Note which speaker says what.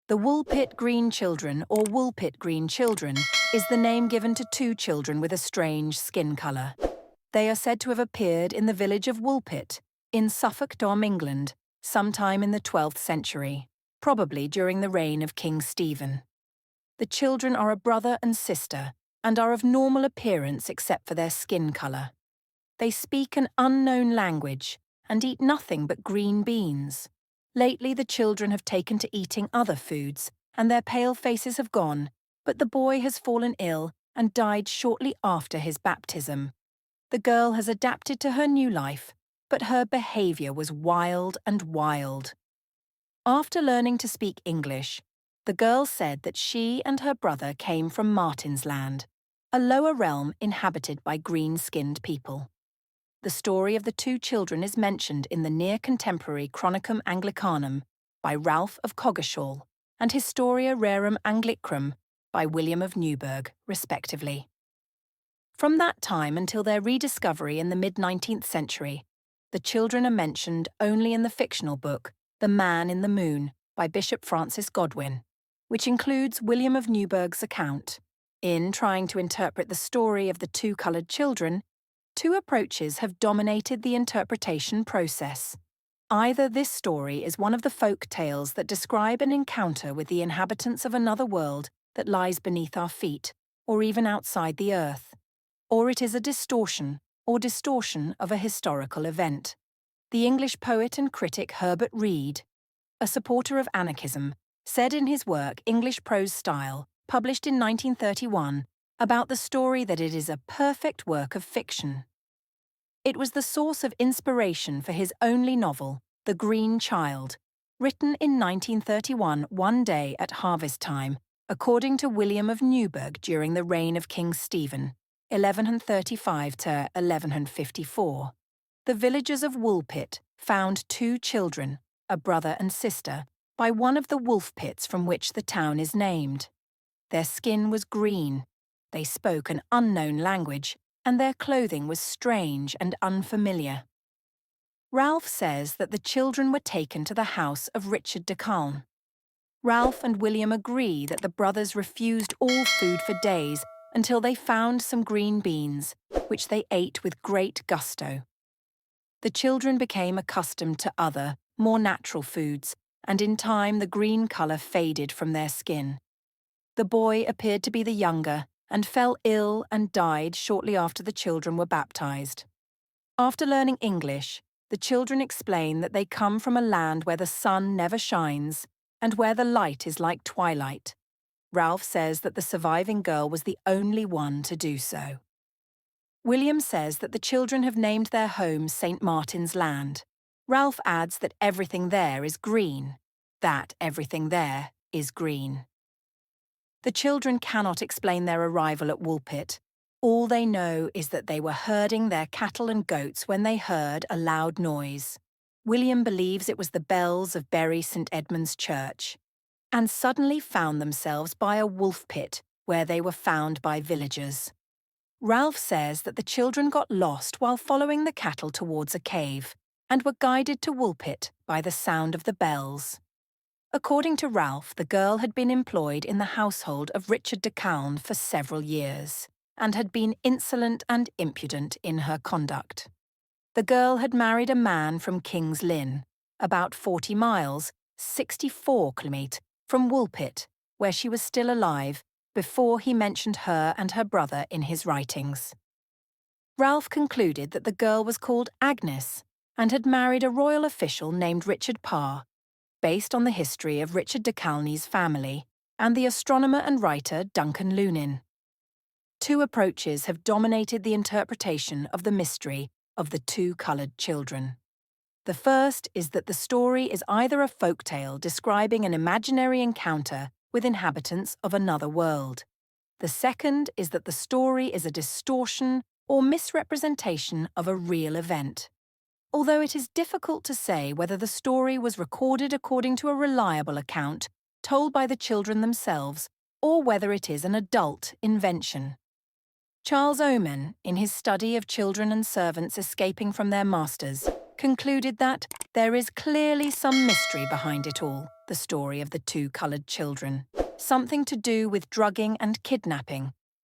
Speaker 1: The Woolpit green children, or Woolpit green children, is the name given to two children with a strange skin colour. They are said to have appeared in the village of Woolpit, in Suffolk, England, sometime in the 12th century, probably during the reign of King Stephen. The children are a brother and sister, and are of normal appearance except for their skin colour. They speak an unknown language, and eat nothing but green beans. Lately the children have taken to eating other foods, and their pale faces have gone, but the boy has fallen ill and died shortly after his baptism. The girl has adapted to her new life, but her behaviour was wild and wild. After learning to speak English, the girl said that she and her brother came from Martin's Land, a lower realm inhabited by green-skinned people. The story of the two children is mentioned in the near-contemporary Chronicum Anglicanum by Ralph of Coggeshall and Historia Rerum Anglicrum by William of Newburgh, respectively. From that time until their rediscovery in the mid-19th century, the children are mentioned only in the fictional book The Man in the Moon by Bishop Francis Godwin, which includes William of Newburgh's account. In trying to interpret the story of the two coloured children, two approaches have dominated the interpretation process. Either this story is one of the folk tales that describe an encounter with the inhabitants of another world that lies beneath our feet, or even outside the earth, or it is a distortion of a historical event. The English poet and critic Herbert Reed, a supporter of anarchism, said in his work English Prose Style, published in 1931, about the story that it is a perfect work of fiction. It was the source of inspiration for his only novel, The Green Child, written in 1931 one day at harvest time, according to William of Newburgh during the reign of King Stephen, 1135 to 1154. The villagers of Woolpit found two children, a brother and sister, by one of the wolf pits from which the town is named. Their skin was green, they spoke an unknown language, and their clothing was strange and unfamiliar. Ralph says that the children were taken to the house of Richard de Calne. Ralph and William agree that the brothers refused all food for days until they found some green beans, which they ate with great gusto. The children became accustomed to other, more natural foods, and in time the green colour faded from their skin. The boy appeared to be the younger, and fell ill and died shortly after the children were baptized. After learning English, the children explain that they come from a land where the sun never shines, and where the light is like twilight. Ralph says that the surviving girl was the only one to do so. William says that the children have named their home St. Martin's Land. Ralph adds that everything there is green. That everything there is green. The children cannot explain their arrival at Woolpit. All they know is that they were herding their cattle and goats when they heard a loud noise. William believes it was the bells of Bury St. Edmund's Church, and suddenly found themselves by a wolf pit where they were found by villagers. Ralph says that the children got lost while following the cattle towards a cave, and were guided to Woolpit by the sound of the bells. According to Ralph, the girl had been employed in the household of Richard de Calne for several years, and had been insolent and impudent in her conduct. The girl had married a man from King's Lynn, about 40 miles, 64 km, from Woolpit, where she was still alive, before he mentioned her and her brother in his writings. Ralph concluded that the girl was called Agnes, and had married a royal official named Richard Parr, based on the history of Richard de Calne's family, and the astronomer and writer Duncan Lunin. Two approaches have dominated the interpretation of the mystery of the two coloured children. The first is that the story is either a folktale describing an imaginary encounter with inhabitants of another world. The second is that the story is a distortion or misrepresentation of a real event. Although it is difficult to say whether the story was recorded according to a reliable account told by the children themselves, or whether it is an adult invention. Charles Oman, in his study of children and servants escaping from their masters, concluded that there is clearly some mystery behind it all, the story of the two coloured children. Something to do with drugging and kidnapping,